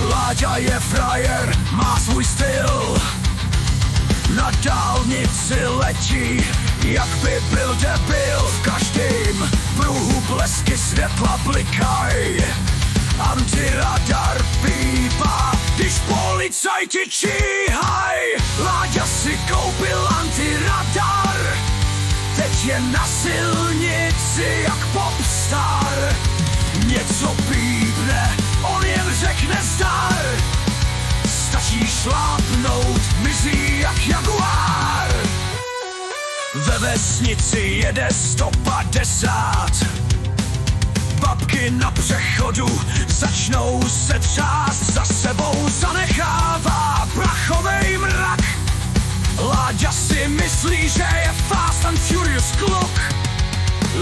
Láďa je frajer, má svůj styl. Na dálnici letí, jak by byl debil. V každém pruhu blesky světla blikaj. Antiradar pípá, když policajti číhaj. Láďa si koupil antiradar, teď je na silnici jak popstar. Něco pípne, on jen řekne zdar. Stačí šlápnout, mizí jak jaguár. Ve vesnici jede 150. Babky na přechodu začnou se třást. Za sebou zanechává prachovej mrak. Láďa si myslí, že je Fast and Furious kluk.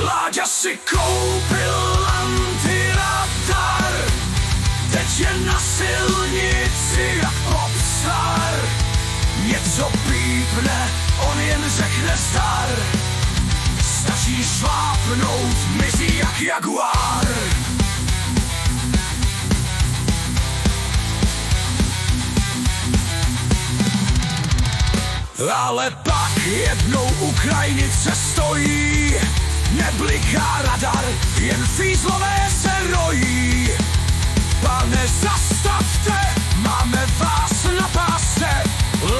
Láďa si koupil antiradar, teď je na silnici jak popstar. Něco pípne, on jen řekne zdar. Stačí šlápnout, mizí jak jaguár. Ale pak jednou Ukrajinice stojí, nebliká radar, jen fízlové se rojí. Pane, zastavte, máme vás na pásce.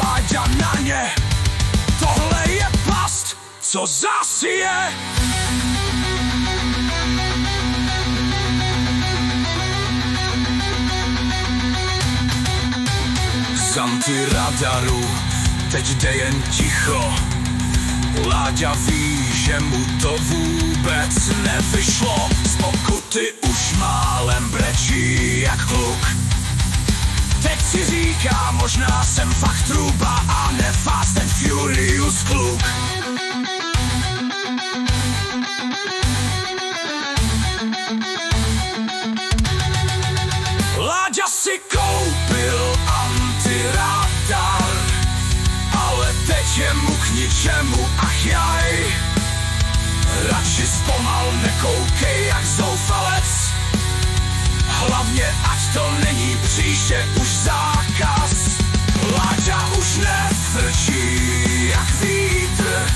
Láďa na ně, tohle je past, co zas je? Z antiradaru teď jde jen ticho. Láďa ví, že mu to vůbec nevyšlo. Z pokuty už málem brečí jak kluk. Teď si říká, možná jsem fakt truba a ne Fast and Furious kluk. Láďa si koupil antiradar, ale teď je mu k ničemu, ach jaj. Radši zpomal nekoukej jak zoufalec. Hlavně ať to není příště už zákaz. Láďa už nefrčí jak vítr,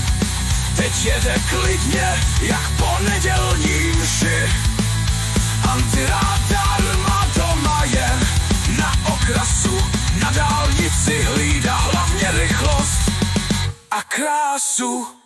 teď jede klidně jak po nedělní mši. Antiradar má doma jen na okrasu, na dálnici hlídá hlavně rychlost a krásu.